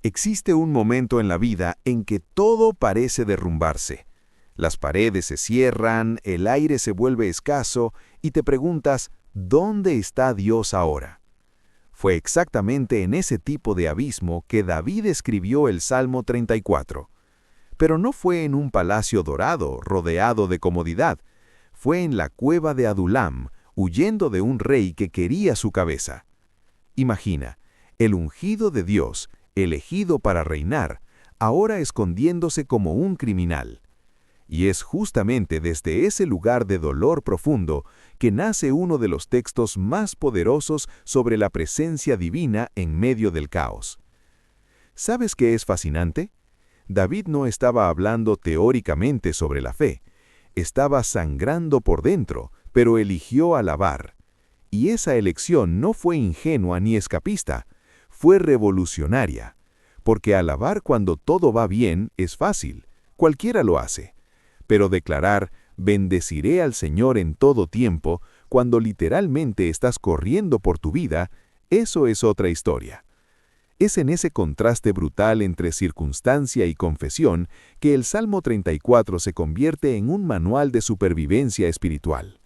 Existe un momento en la vida en que todo parece derrumbarse. Las paredes se cierran, el aire se vuelve escaso y te preguntas, ¿dónde está Dios ahora? Fue exactamente en ese tipo de abismo que David escribió el Salmo 34. Pero no fue en un palacio dorado, rodeado de comodidad. Fue en la cueva de Adulam, huyendo de un rey que quería su cabeza. Imagina, el ungido de Dios, elegido para reinar, ahora escondiéndose como un criminal. Y es justamente desde ese lugar de dolor profundo que nace uno de los textos más poderosos sobre la presencia divina en medio del caos. ¿Sabes qué es fascinante? David no estaba hablando teóricamente sobre la fe. Estaba sangrando por dentro, pero eligió alabar. Y esa elección no fue ingenua ni escapista, fue revolucionaria. Porque alabar cuando todo va bien es fácil, cualquiera lo hace. Pero declarar, bendeciré al Señor en todo tiempo, cuando literalmente estás corriendo por tu vida, eso es otra historia. Es en ese contraste brutal entre circunstancia y confesión que el Salmo 34 se convierte en un manual de supervivencia espiritual.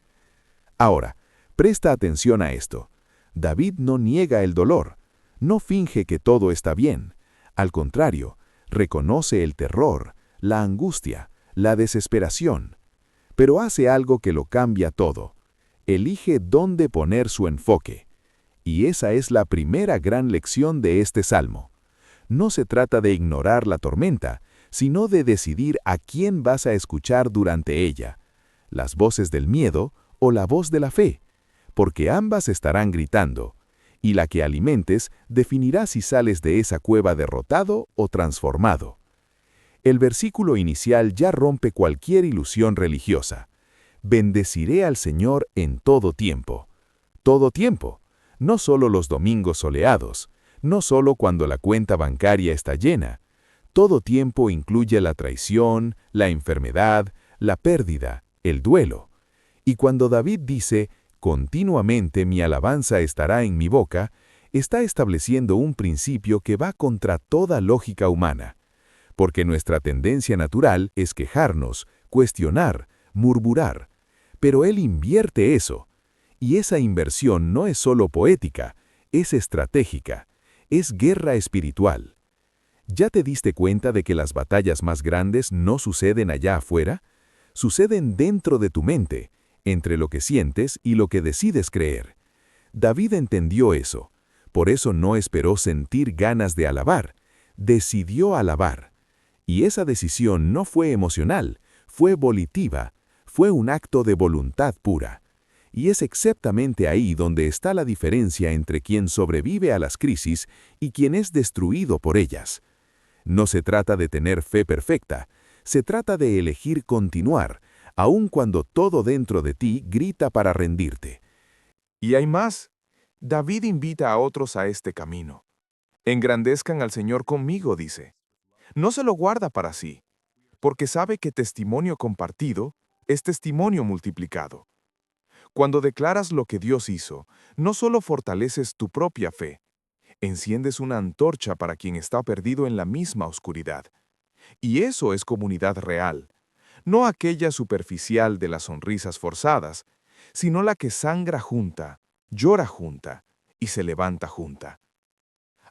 Ahora, presta atención a esto. David no niega el dolor, no finge que todo está bien. Al contrario, reconoce el terror, la angustia, la desesperación. Pero hace algo que lo cambia todo. Elige dónde poner su enfoque. Y esa es la primera gran lección de este salmo. No se trata de ignorar la tormenta, sino de decidir a quién vas a escuchar durante ella, las voces del miedo o la voz de la fe, porque ambas estarán gritando, y la que alimentes definirá si sales de esa cueva derrotado o transformado. El versículo inicial ya rompe cualquier ilusión religiosa. Bendeciré al Señor en todo tiempo. Todo tiempo. No solo los domingos soleados, no solo cuando la cuenta bancaria está llena. Todo tiempo incluye la traición, la enfermedad, la pérdida, el duelo. Y cuando David dice, continuamente mi alabanza estará en mi boca, está estableciendo un principio que va contra toda lógica humana. Porque nuestra tendencia natural es quejarnos, cuestionar, murmurar. Pero él invierte eso. Y esa inversión no es solo poética, es estratégica, es guerra espiritual. ¿Ya te diste cuenta de que las batallas más grandes no suceden allá afuera? Suceden dentro de tu mente, entre lo que sientes y lo que decides creer. David entendió eso, por eso no esperó sentir ganas de alabar, decidió alabar. Y esa decisión no fue emocional, fue volitiva, fue un acto de voluntad pura. Y es exactamente ahí donde está la diferencia entre quien sobrevive a las crisis y quien es destruido por ellas. No se trata de tener fe perfecta, se trata de elegir continuar, aun cuando todo dentro de ti grita para rendirte. Y hay más. David invita a otros a este camino. Engrandezcan al Señor conmigo, dice. No se lo guarda para sí, porque sabe que testimonio compartido es testimonio multiplicado. Cuando declaras lo que Dios hizo, no solo fortaleces tu propia fe, enciendes una antorcha para quien está perdido en la misma oscuridad. Y eso es comunidad real, no aquella superficial de las sonrisas forzadas, sino la que sangra junta, llora junta y se levanta junta.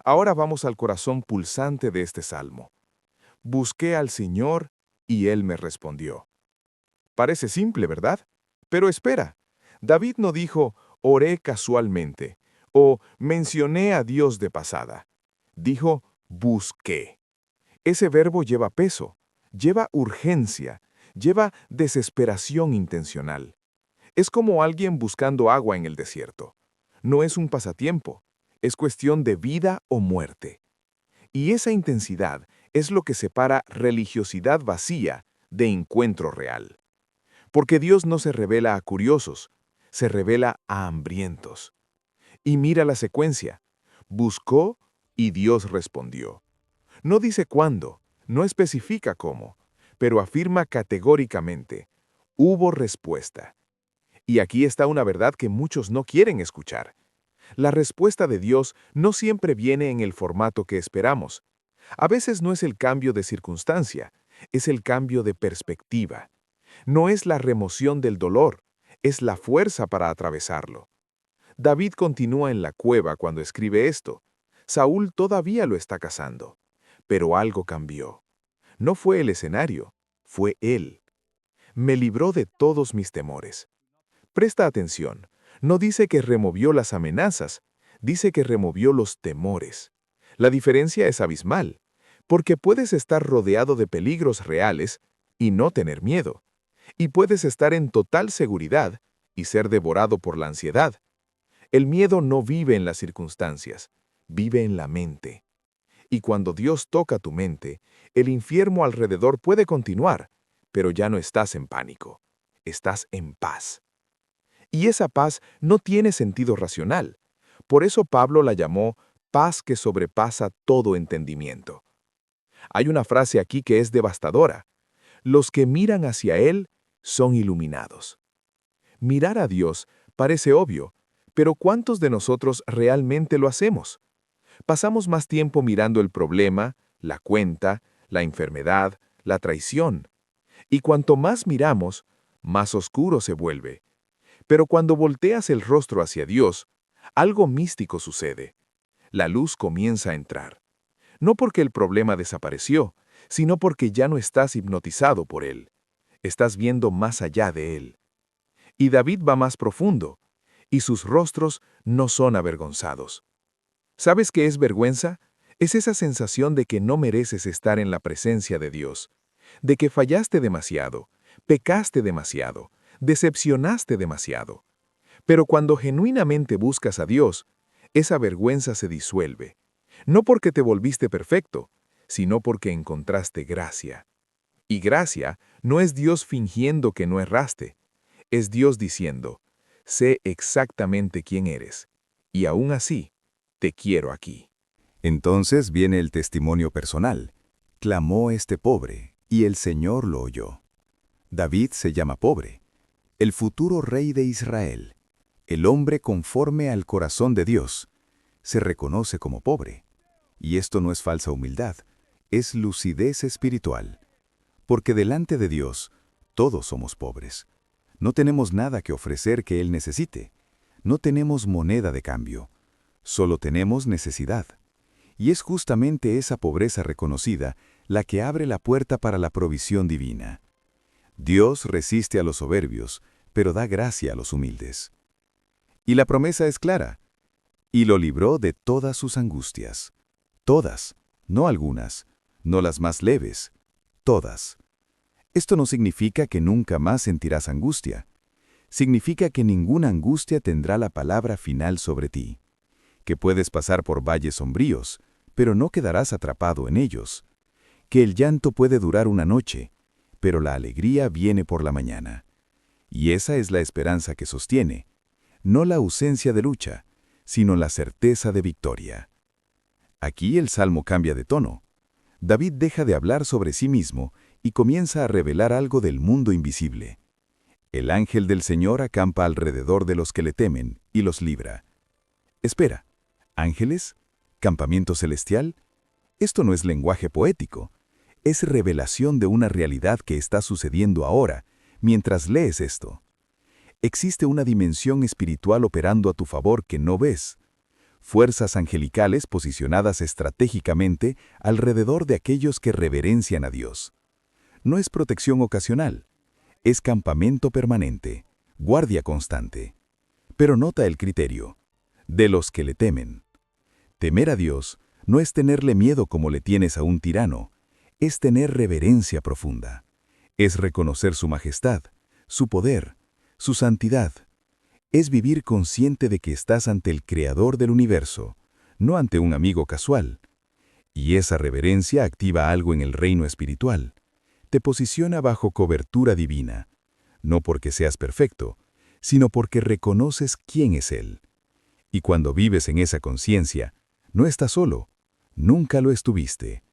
Ahora vamos al corazón pulsante de este salmo. Busqué al Señor y Él me respondió. Parece simple, ¿verdad? Pero espera. David no dijo, oré casualmente, o mencioné a Dios de pasada. Dijo, busqué. Ese verbo lleva peso, lleva urgencia, lleva desesperación intencional. Es como alguien buscando agua en el desierto. No es un pasatiempo, es cuestión de vida o muerte. Y esa intensidad es lo que separa religiosidad vacía de encuentro real. Porque Dios no se revela a curiosos, se revela a hambrientos. Y mira la secuencia. Buscó y Dios respondió. No dice cuándo, no especifica cómo, pero afirma categóricamente, hubo respuesta. Y aquí está una verdad que muchos no quieren escuchar. La respuesta de Dios no siempre viene en el formato que esperamos. A veces no es el cambio de circunstancia, es el cambio de perspectiva. No es la remoción del dolor, es la fuerza para atravesarlo. David continúa en la cueva cuando escribe esto. Saúl todavía lo está cazando. Pero algo cambió. No fue el escenario, fue él. Me libró de todos mis temores. Presta atención, no dice que removió las amenazas, dice que removió los temores. La diferencia es abismal, porque puedes estar rodeado de peligros reales y no tener miedo. Y puedes estar en total seguridad y ser devorado por la ansiedad. El miedo no vive en las circunstancias, vive en la mente. Y cuando Dios toca tu mente, el infierno alrededor puede continuar, pero ya no estás en pánico, estás en paz. Y esa paz no tiene sentido racional. Por eso Pablo la llamó paz que sobrepasa todo entendimiento. Hay una frase aquí que es devastadora. Los que miran hacia Él son iluminados. Mirar a Dios parece obvio, pero ¿cuántos de nosotros realmente lo hacemos? Pasamos más tiempo mirando el problema, la cuenta, la enfermedad, la traición. Y cuanto más miramos, más oscuro se vuelve. Pero cuando volteas el rostro hacia Dios, algo místico sucede. La luz comienza a entrar. No porque el problema desapareció, sino porque ya no estás hipnotizado por él. Estás viendo más allá de él. Y David va más profundo, y sus rostros no son avergonzados. ¿Sabes qué es vergüenza? Es esa sensación de que no mereces estar en la presencia de Dios, de que fallaste demasiado, pecaste demasiado, decepcionaste demasiado. Pero cuando genuinamente buscas a Dios, esa vergüenza se disuelve. No porque te volviste perfecto, sino porque encontraste gracia. Y gracia no es Dios fingiendo que no erraste, es Dios diciendo, sé exactamente quién eres, y aún así, te quiero aquí. Entonces viene el testimonio personal. Clamó este pobre, y el Señor lo oyó. David se llama pobre, el futuro rey de Israel, el hombre conforme al corazón de Dios. Se reconoce como pobre. Y esto no es falsa humildad, es lucidez espiritual. Porque delante de Dios, todos somos pobres. No tenemos nada que ofrecer que Él necesite. No tenemos moneda de cambio. Solo tenemos necesidad. Y es justamente esa pobreza reconocida la que abre la puerta para la provisión divina. Dios resiste a los soberbios, pero da gracia a los humildes. Y la promesa es clara. Y lo libró de todas sus angustias. Todas, no algunas, no las más leves, todas. Esto no significa que nunca más sentirás angustia. Significa que ninguna angustia tendrá la palabra final sobre ti. Que puedes pasar por valles sombríos, pero no quedarás atrapado en ellos. Que el llanto puede durar una noche, pero la alegría viene por la mañana. Y esa es la esperanza que sostiene, no la ausencia de lucha, sino la certeza de victoria. Aquí el salmo cambia de tono. David deja de hablar sobre sí mismo y comienza a revelar algo del mundo invisible. El ángel del Señor acampa alrededor de los que le temen y los libra. Espera, ¿ángeles? ¿Campamento celestial? Esto no es lenguaje poético, es revelación de una realidad que está sucediendo ahora, mientras lees esto. Existe una dimensión espiritual operando a tu favor que no ves. Fuerzas angelicales posicionadas estratégicamente alrededor de aquellos que reverencian a Dios. No es protección ocasional, es campamento permanente, guardia constante. Pero nota el criterio, de los que le temen. Temer a Dios no es tenerle miedo como le tienes a un tirano, es tener reverencia profunda. Es reconocer su majestad, su poder, su santidad. Es vivir consciente de que estás ante el Creador del universo, no ante un amigo casual. Y esa reverencia activa algo en el reino espiritual. Te posiciona bajo cobertura divina, no porque seas perfecto, sino porque reconoces quién es Él. Y cuando vives en esa conciencia, no estás solo, nunca lo estuviste.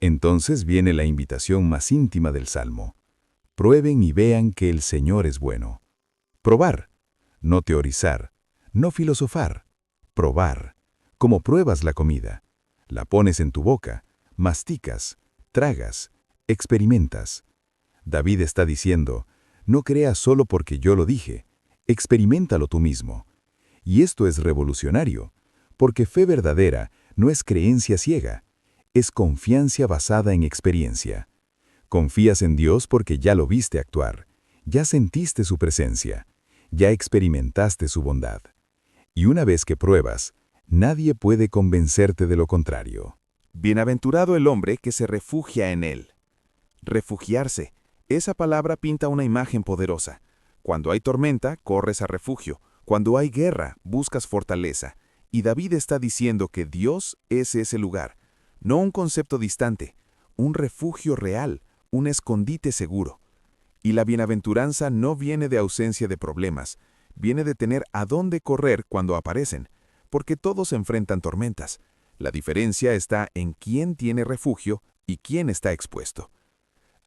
Entonces viene la invitación más íntima del Salmo. Prueben y vean que el Señor es bueno. Probar. No teorizar, no filosofar, probar, como pruebas la comida. La pones en tu boca, masticas, tragas, experimentas. David está diciendo, no creas solo porque yo lo dije, experiméntalo tú mismo. Y esto es revolucionario, porque fe verdadera no es creencia ciega, es confianza basada en experiencia. Confías en Dios porque ya lo viste actuar, ya sentiste su presencia, ya experimentaste su bondad. Y una vez que pruebas, nadie puede convencerte de lo contrario. Bienaventurado el hombre que se refugia en él. Refugiarse. Esa palabra pinta una imagen poderosa. Cuando hay tormenta, corres a refugio. Cuando hay guerra, buscas fortaleza. Y David está diciendo que Dios es ese lugar. No un concepto distante, un refugio real, un escondite seguro. Y la bienaventuranza no viene de ausencia de problemas, viene de tener a dónde correr cuando aparecen, porque todos enfrentan tormentas. La diferencia está en quién tiene refugio y quién está expuesto.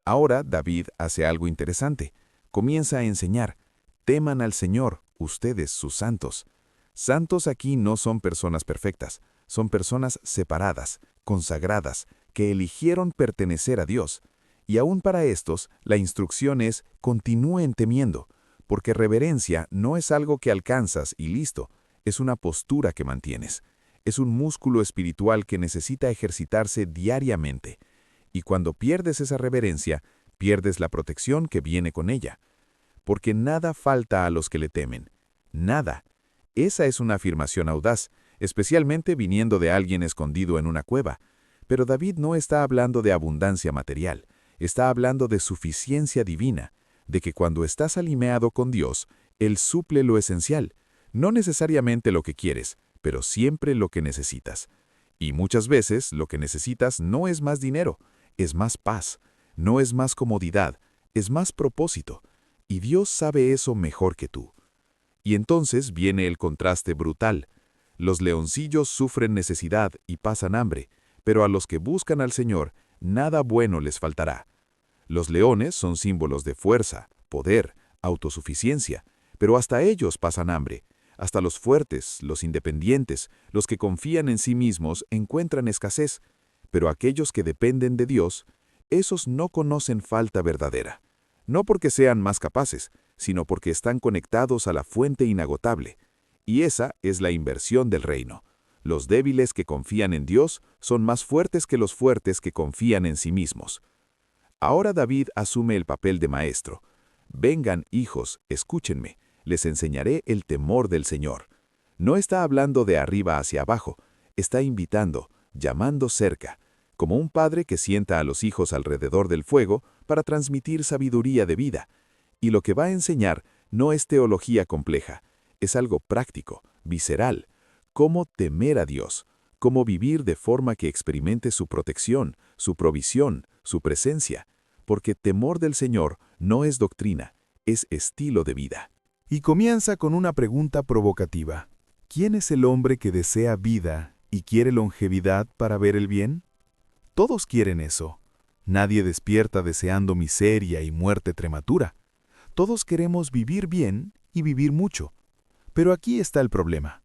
Ahora David hace algo interesante. Comienza a enseñar, teman al Señor, ustedes sus santos. Santos aquí no son personas perfectas, son personas separadas, consagradas, que eligieron pertenecer a Dios. Y aún para estos, la instrucción es continúen temiendo, porque reverencia no es algo que alcanzas y listo, es una postura que mantienes. Es un músculo espiritual que necesita ejercitarse diariamente. Y cuando pierdes esa reverencia, pierdes la protección que viene con ella. Porque nada falta a los que le temen. Nada. Esa es una afirmación audaz, especialmente viniendo de alguien escondido en una cueva. Pero David no está hablando de abundancia material, está hablando de suficiencia divina, de que cuando estás alineado con Dios, Él suple lo esencial, no necesariamente lo que quieres, pero siempre lo que necesitas. Y muchas veces lo que necesitas no es más dinero, es más paz, no es más comodidad, es más propósito. Y Dios sabe eso mejor que tú. Y entonces viene el contraste brutal. Los leoncillos sufren necesidad y pasan hambre, pero a los que buscan al Señor, nada bueno les faltará. Los leones son símbolos de fuerza, poder, autosuficiencia, pero hasta ellos pasan hambre. Hasta los fuertes, los independientes, los que confían en sí mismos encuentran escasez, pero aquellos que dependen de Dios, esos no conocen falta verdadera. No porque sean más capaces, sino porque están conectados a la fuente inagotable. Y esa es la inversión del reino. Los débiles que confían en Dios son más fuertes que los fuertes que confían en sí mismos. Ahora David asume el papel de maestro. Vengan, hijos, escúchenme, les enseñaré el temor del Señor. No está hablando de arriba hacia abajo, está invitando, llamando cerca, como un padre que sienta a los hijos alrededor del fuego para transmitir sabiduría de vida. Y lo que va a enseñar no es teología compleja, es algo práctico, visceral, cómo temer a Dios, cómo vivir de forma que experimente su protección, su provisión, su presencia, porque temor del Señor no es doctrina, es estilo de vida. Y comienza con una pregunta provocativa. ¿Quién es el hombre que desea vida y quiere longevidad para ver el bien? Todos quieren eso. Nadie despierta deseando miseria y muerte prematura. Todos queremos vivir bien y vivir mucho. Pero aquí está el problema.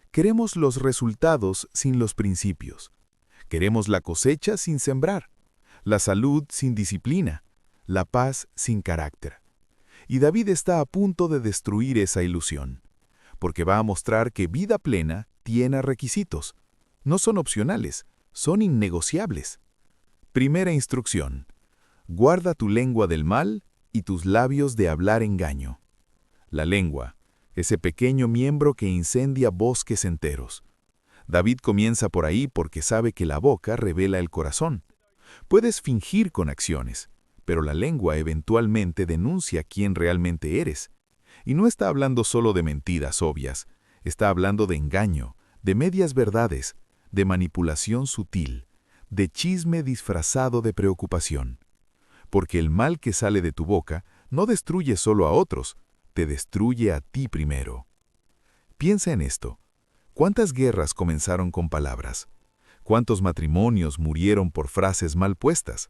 Queremos los resultados sin los principios. Queremos la cosecha sin sembrar, la salud sin disciplina, la paz sin carácter. Y David está a punto de destruir esa ilusión, porque va a mostrar que vida plena tiene requisitos. No son opcionales, son innegociables. Primera instrucción. Guarda tu lengua del mal y tus labios de hablar engaño. La lengua, ese pequeño miembro que incendia bosques enteros. David comienza por ahí porque sabe que la boca revela el corazón. Puedes fingir con acciones, pero la lengua eventualmente denuncia quién realmente eres. Y no está hablando solo de mentiras obvias, está hablando de engaño, de medias verdades, de manipulación sutil, de chisme disfrazado de preocupación. Porque el mal que sale de tu boca no destruye solo a otros, te destruye a ti primero. Piensa en esto. ¿Cuántas guerras comenzaron con palabras? ¿Cuántos matrimonios murieron por frases mal puestas?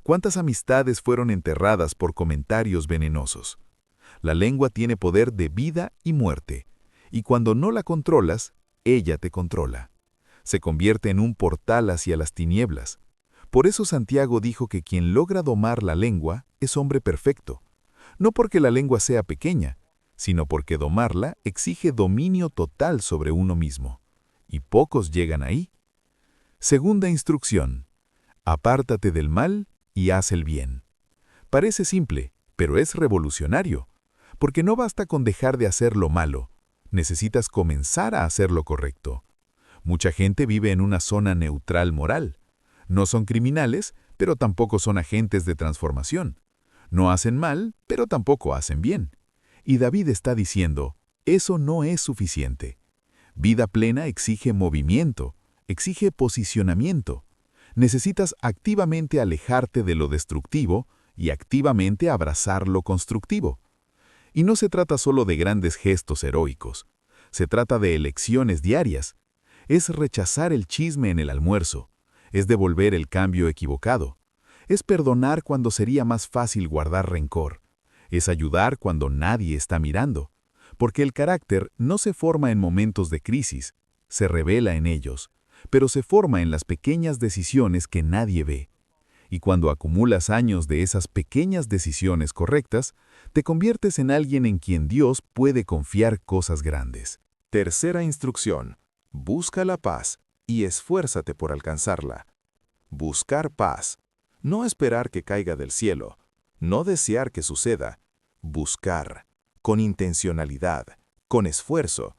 ¿Cuántas amistades fueron enterradas por comentarios venenosos? La lengua tiene poder de vida y muerte, y cuando no la controlas, ella te controla. Se convierte en un portal hacia las tinieblas. Por eso Santiago dijo que quien logra domar la lengua es hombre perfecto, no porque la lengua sea pequeña, sino porque domarla exige dominio total sobre uno mismo, y pocos llegan ahí. Segunda instrucción: apártate del mal y haz el bien. Parece simple, pero es revolucionario, porque no basta con dejar de hacer lo malo, necesitas comenzar a hacer lo correcto. Mucha gente vive en una zona neutral moral. No son criminales, pero tampoco son agentes de transformación. No hacen mal, pero tampoco hacen bien. Y David está diciendo, eso no es suficiente. Vida plena exige movimiento, exige posicionamiento. Necesitas activamente alejarte de lo destructivo y activamente abrazar lo constructivo. Y no se trata solo de grandes gestos heroicos. Se trata de elecciones diarias. Es rechazar el chisme en el almuerzo. Es devolver el cambio equivocado. Es perdonar cuando sería más fácil guardar rencor. Es ayudar cuando nadie está mirando. Porque el carácter no se forma en momentos de crisis, se revela en ellos, pero se forma en las pequeñas decisiones que nadie ve. Y cuando acumulas años de esas pequeñas decisiones correctas, te conviertes en alguien en quien Dios puede confiar cosas grandes. Tercera instrucción: busca la paz y esfuérzate por alcanzarla. Buscar paz. No esperar que caiga del cielo. No desear que suceda. Buscar. Con intencionalidad. Con esfuerzo.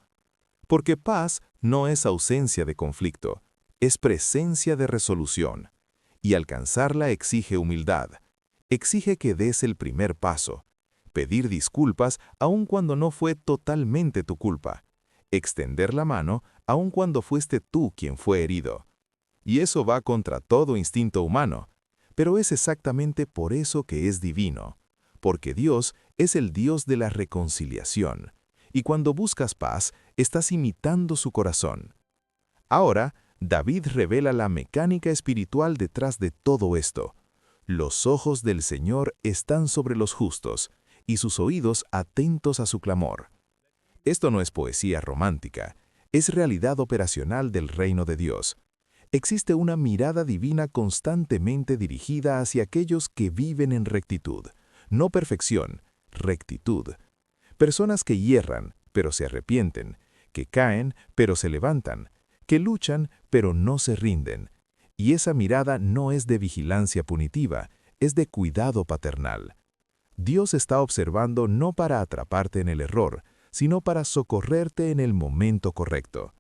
Porque paz no es ausencia de conflicto. Es presencia de resolución. Y alcanzarla exige humildad. Exige que des el primer paso. Pedir disculpas aun cuando no fue totalmente tu culpa. Extender la mano aun cuando fuiste tú quien fue herido. Y eso va contra todo instinto humano, pero es exactamente por eso que es divino, porque Dios es el Dios de la reconciliación, y cuando buscas paz, estás imitando su corazón. Ahora, David revela la mecánica espiritual detrás de todo esto. Los ojos del Señor están sobre los justos, y sus oídos atentos a su clamor. Esto no es poesía romántica, es realidad operacional del reino de Dios. Existe una mirada divina constantemente dirigida hacia aquellos que viven en rectitud, no perfección, rectitud. Personas que hierran, pero se arrepienten, que caen, pero se levantan, que luchan, pero no se rinden. Y esa mirada no es de vigilancia punitiva, es de cuidado paternal. Dios está observando no para atraparte en el error, sino para socorrerte en el momento correcto.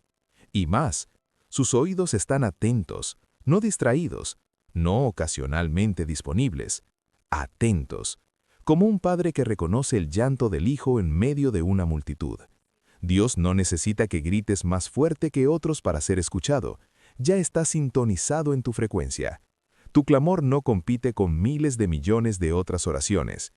Y más, sus oídos están atentos, no distraídos, no ocasionalmente disponibles, atentos, como un padre que reconoce el llanto del hijo en medio de una multitud. Dios no necesita que grites más fuerte que otros para ser escuchado, ya está sintonizado en tu frecuencia. Tu clamor no compite con miles de millones de otras oraciones.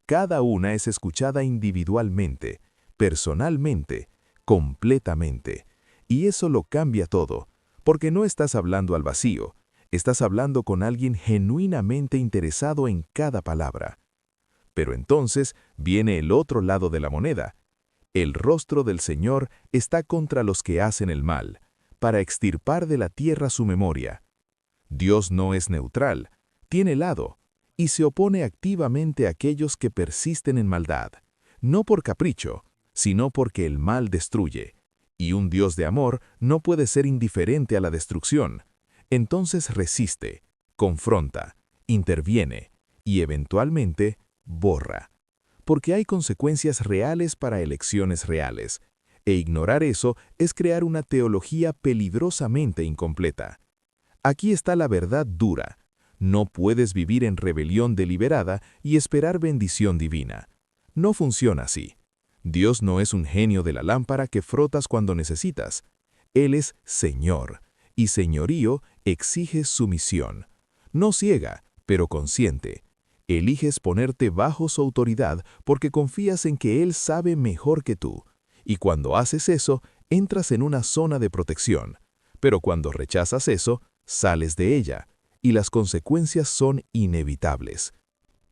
Cada una es escuchada individualmente, personalmente, completamente. Y eso lo cambia todo, porque no estás hablando al vacío, estás hablando con alguien genuinamente interesado en cada palabra. Pero entonces viene el otro lado de la moneda. El rostro del Señor está contra los que hacen el mal, para extirpar de la tierra su memoria. Dios no es neutral, tiene lado, y se opone activamente a aquellos que persisten en maldad, no por capricho, sino porque el mal destruye. Y un Dios de amor no puede ser indiferente a la destrucción. Entonces resiste, confronta, interviene y eventualmente borra. Porque hay consecuencias reales para elecciones reales, e ignorar eso es crear una teología peligrosamente incompleta. Aquí está la verdad dura. No puedes vivir en rebelión deliberada y esperar bendición divina. No funciona así. Dios no es un genio de la lámpara que frotas cuando necesitas. Él es Señor, y señorío exige sumisión. No ciega, pero consciente. Eliges ponerte bajo su autoridad porque confías en que Él sabe mejor que tú. Y cuando haces eso, entras en una zona de protección. Pero cuando rechazas eso, sales de ella, y las consecuencias son inevitables.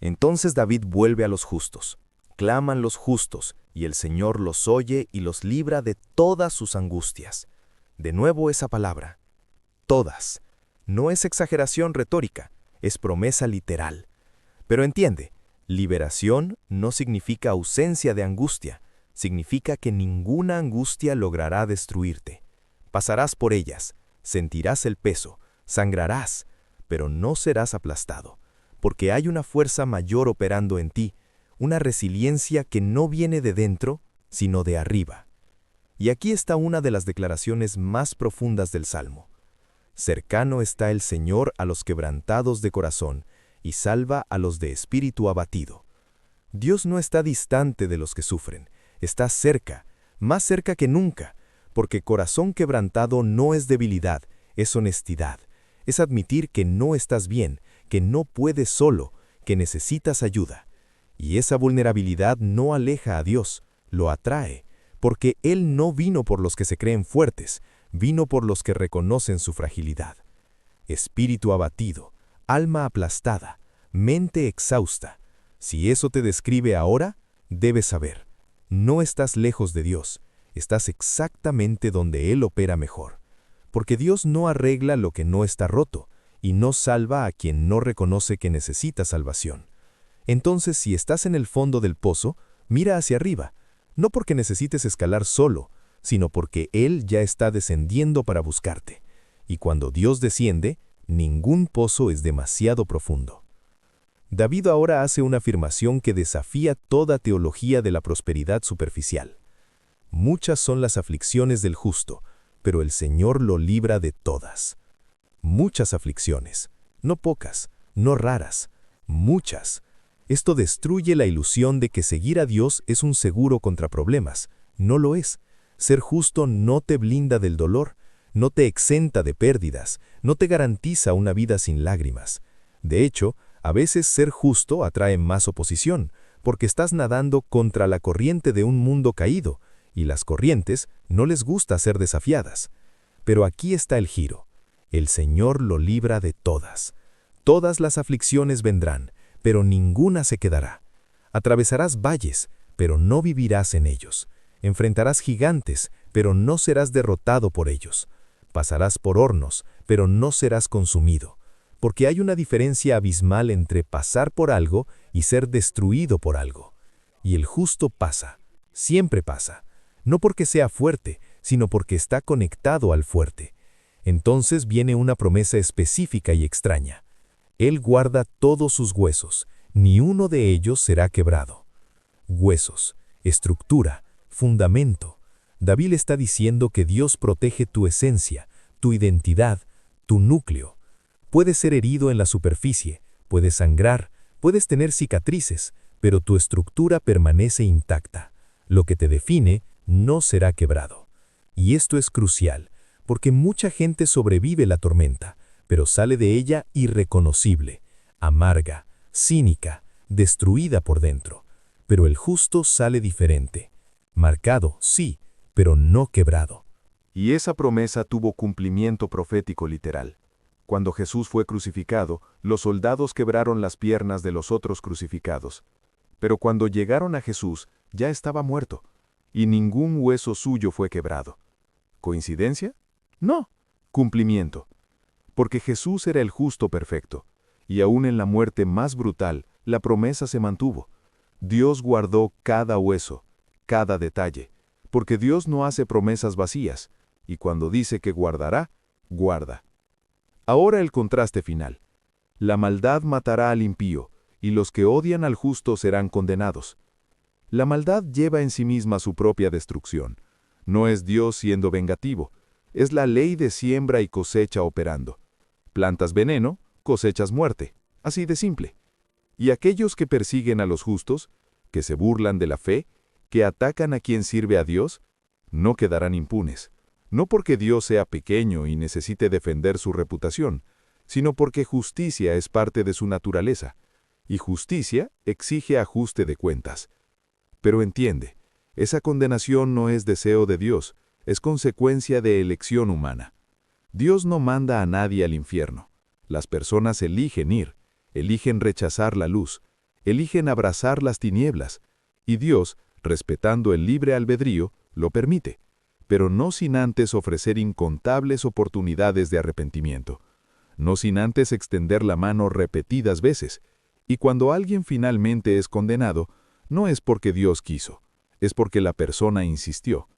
Entonces David vuelve a los justos. Claman los justos, y el Señor los oye y los libra de todas sus angustias. De nuevo esa palabra. Todas. No es exageración retórica, es promesa literal. Pero entiende, liberación no significa ausencia de angustia, significa que ninguna angustia logrará destruirte. Pasarás por ellas, sentirás el peso, sangrarás, pero no serás aplastado, porque hay una fuerza mayor operando en ti, una resiliencia que no viene de dentro, sino de arriba. Y aquí está una de las declaraciones más profundas del Salmo. Cercano está el Señor a los quebrantados de corazón, y salva a los de espíritu abatido. Dios no está distante de los que sufren, está cerca, más cerca que nunca, porque corazón quebrantado no es debilidad, es honestidad, es admitir que no estás bien, que no puedes solo, que necesitas ayuda. Y esa vulnerabilidad no aleja a Dios, lo atrae, porque Él no vino por los que se creen fuertes, vino por los que reconocen su fragilidad. Espíritu abatido, alma aplastada, mente exhausta. Si eso te describe ahora, debes saber, no estás lejos de Dios, estás exactamente donde Él opera mejor. Porque Dios no arregla lo que no está roto, y no salva a quien no reconoce que necesita salvación. Entonces, si estás en el fondo del pozo, mira hacia arriba, no porque necesites escalar solo, sino porque Él ya está descendiendo para buscarte. Y cuando Dios desciende, ningún pozo es demasiado profundo. David ahora hace una afirmación que desafía toda teología de la prosperidad superficial. Muchas son las aflicciones del justo, pero el Señor lo libra de todas. Muchas aflicciones, no pocas, no raras, muchas. Esto destruye la ilusión de que seguir a Dios es un seguro contra problemas. No lo es. Ser justo no te blinda del dolor, no te exenta de pérdidas, no te garantiza una vida sin lágrimas. De hecho, a veces ser justo atrae más oposición, porque estás nadando contra la corriente de un mundo caído, y las corrientes no les gusta ser desafiadas. Pero aquí está el giro. El Señor lo libra de todas. Todas las aflicciones vendrán, pero ninguna se quedará. Atravesarás valles, pero no vivirás en ellos. Enfrentarás gigantes, pero no serás derrotado por ellos. Pasarás por hornos, pero no serás consumido. Porque hay una diferencia abismal entre pasar por algo y ser destruido por algo. Y el justo pasa, siempre pasa. No porque sea fuerte, sino porque está conectado al fuerte. Entonces viene una promesa específica y extraña. Él guarda todos sus huesos, ni uno de ellos será quebrado. Huesos, estructura, fundamento. David está diciendo que Dios protege tu esencia, tu identidad, tu núcleo. Puedes ser herido en la superficie, puedes sangrar, puedes tener cicatrices, pero tu estructura permanece intacta. Lo que te define no será quebrado. Y esto es crucial, porque mucha gente sobrevive la tormenta, pero sale de ella irreconocible, amarga, cínica, destruida por dentro. Pero el justo sale diferente. Marcado, sí, pero no quebrado. Y esa promesa tuvo cumplimiento profético literal. Cuando Jesús fue crucificado, los soldados quebraron las piernas de los otros crucificados. Pero cuando llegaron a Jesús, ya estaba muerto, y ningún hueso suyo fue quebrado. ¿Coincidencia? No, cumplimiento. Porque Jesús era el justo perfecto, y aún en la muerte más brutal, la promesa se mantuvo. Dios guardó cada hueso, cada detalle, porque Dios no hace promesas vacías, y cuando dice que guardará, guarda. Ahora el contraste final. La maldad matará al impío, y los que odian al justo serán condenados. La maldad lleva en sí misma su propia destrucción. No es Dios siendo vengativo, es la ley de siembra y cosecha operando. Plantas veneno, cosechas muerte, así de simple. Y aquellos que persiguen a los justos, que se burlan de la fe, que atacan a quien sirve a Dios, no quedarán impunes. No porque Dios sea pequeño y necesite defender su reputación, sino porque justicia es parte de su naturaleza, y justicia exige ajuste de cuentas. Pero entiende, esa condenación no es deseo de Dios, es consecuencia de elección humana. Dios no manda a nadie al infierno. Las personas eligen ir, eligen rechazar la luz, eligen abrazar las tinieblas, y Dios, respetando el libre albedrío, lo permite, pero no sin antes ofrecer incontables oportunidades de arrepentimiento. no sin antes extender la mano repetidas veces, y cuando alguien finalmente es condenado, no es porque Dios quiso, es porque la persona insistió.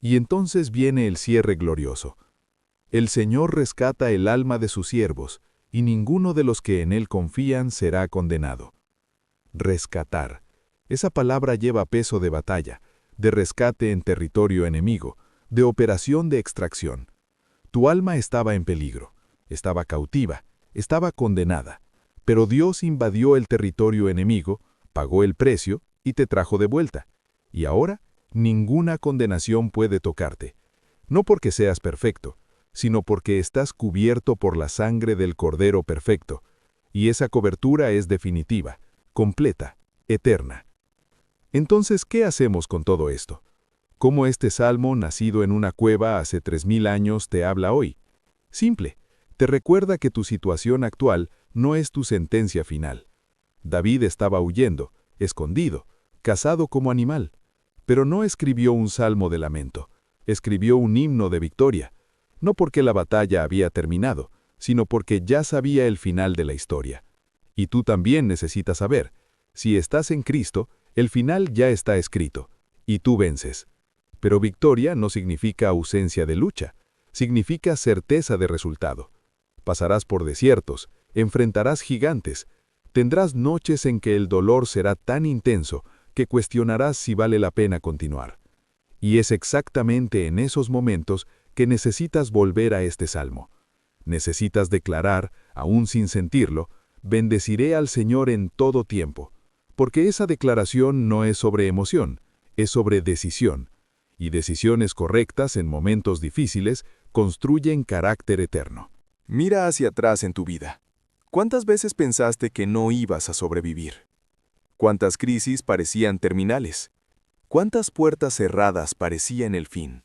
Y entonces viene el cierre glorioso. El Señor rescata el alma de sus siervos, y ninguno de los que en Él confían será condenado. Rescatar. Esa palabra lleva peso de batalla, de rescate en territorio enemigo, de operación de extracción. Tu alma estaba en peligro, estaba cautiva, estaba condenada, pero Dios invadió el territorio enemigo, pagó el precio y te trajo de vuelta. Y ahora, ninguna condenación puede tocarte, no porque seas perfecto, sino porque estás cubierto por la sangre del Cordero perfecto, y esa cobertura es definitiva, completa, eterna. Entonces, ¿qué hacemos con todo esto? ¿Cómo este salmo, nacido en una cueva hace 3000 años, te habla hoy? Simple, te recuerda que tu situación actual no es tu sentencia final. David estaba huyendo, escondido, cazado como animal, pero no escribió un salmo de lamento, escribió un himno de victoria, no porque la batalla había terminado, sino porque ya sabía el final de la historia. Y tú también necesitas saber, si estás en Cristo, el final ya está escrito, y tú vences. Pero victoria no significa ausencia de lucha, significa certeza de resultado. Pasarás por desiertos, enfrentarás gigantes, tendrás noches en que el dolor será tan intenso que cuestionarás si vale la pena continuar. Y es exactamente en esos momentos que necesitas volver a este salmo. Necesitas declarar, aún sin sentirlo, bendeciré al Señor en todo tiempo, porque esa declaración no es sobre emoción, es sobre decisión, y decisiones correctas en momentos difíciles construyen carácter eterno. Mira hacia atrás en tu vida. ¿Cuántas veces pensaste que no ibas a sobrevivir? ¿Cuántas crisis parecían terminales? ¿Cuántas puertas cerradas parecían el fin?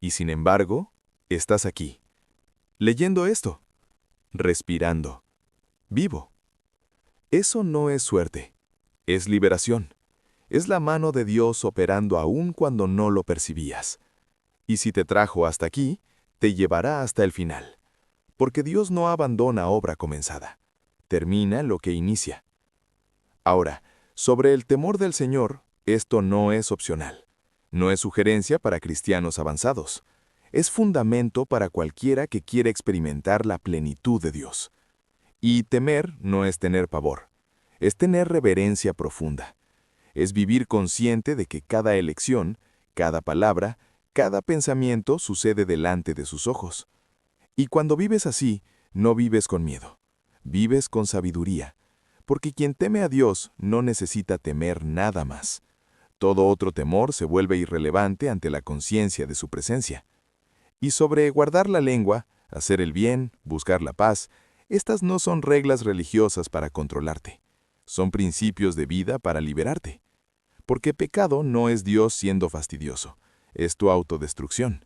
Y sin embargo, estás aquí, leyendo esto, respirando, vivo. Eso no es suerte, es liberación. Es la mano de Dios operando aún cuando no lo percibías. Y si te trajo hasta aquí, te llevará hasta el final. Porque Dios no abandona obra comenzada. Termina lo que inicia. Ahora, sobre el temor del Señor, esto no es opcional. No es sugerencia para cristianos avanzados. Es fundamento para cualquiera que quiera experimentar la plenitud de Dios. Y temer no es tener pavor. Es tener reverencia profunda. Es vivir consciente de que cada elección, cada palabra, cada pensamiento sucede delante de sus ojos. Y cuando vives así, no vives con miedo, vives con sabiduría, porque quien teme a Dios no necesita temer nada más. Todo otro temor se vuelve irrelevante ante la conciencia de su presencia. Y sobre guardar la lengua, hacer el bien, buscar la paz, estas no son reglas religiosas para controlarte, son principios de vida para liberarte. Porque pecado no es Dios siendo fastidioso, es tu autodestrucción.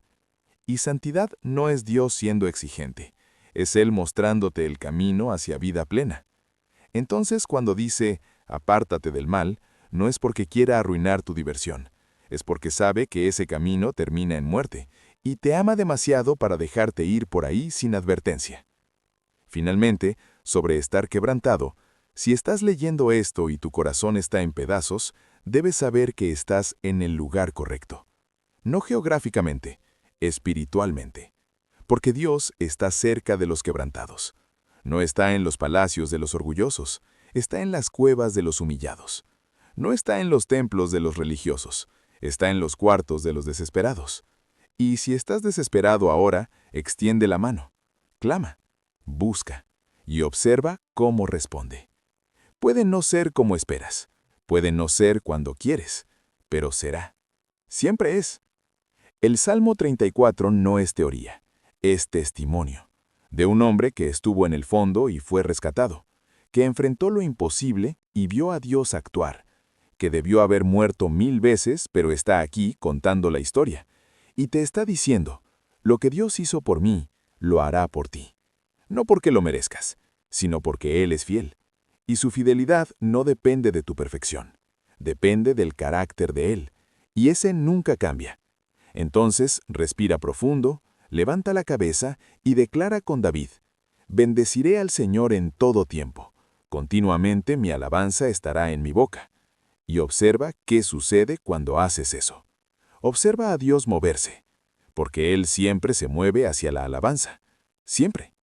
Y santidad no es Dios siendo exigente, es Él mostrándote el camino hacia vida plena. Entonces, cuando dice, apártate del mal, no es porque quiera arruinar tu diversión, es porque sabe que ese camino termina en muerte, y te ama demasiado para dejarte ir por ahí sin advertencia. Finalmente, sobre estar quebrantado, si estás leyendo esto y tu corazón está en pedazos, debes saber que estás en el lugar correcto. No geográficamente, espiritualmente. Porque Dios está cerca de los quebrantados. No está en los palacios de los orgullosos, está en las cuevas de los humillados. No está en los templos de los religiosos, está en los cuartos de los desesperados. Y si estás desesperado ahora, extiende la mano, clama, busca y observa cómo responde. Puede no ser como esperas. Puede no ser cuando quieres, pero será. Siempre es. El Salmo 34 no es teoría, es testimonio, de un hombre que estuvo en el fondo y fue rescatado, que enfrentó lo imposible y vio a Dios actuar, que debió haber muerto 1000 veces, pero está aquí contando la historia, y te está diciendo, lo que Dios hizo por mí, lo hará por ti. No porque lo merezcas, sino porque Él es fiel. Y su fidelidad no depende de tu perfección, depende del carácter de Él, y ese nunca cambia. Entonces, respira profundo, levanta la cabeza y declara con David, Bendeciré al Señor en todo tiempo. Continuamente mi alabanza estará en mi boca. Y observa qué sucede cuando haces eso. Observa a Dios moverse, porque Él siempre se mueve hacia la alabanza. Siempre.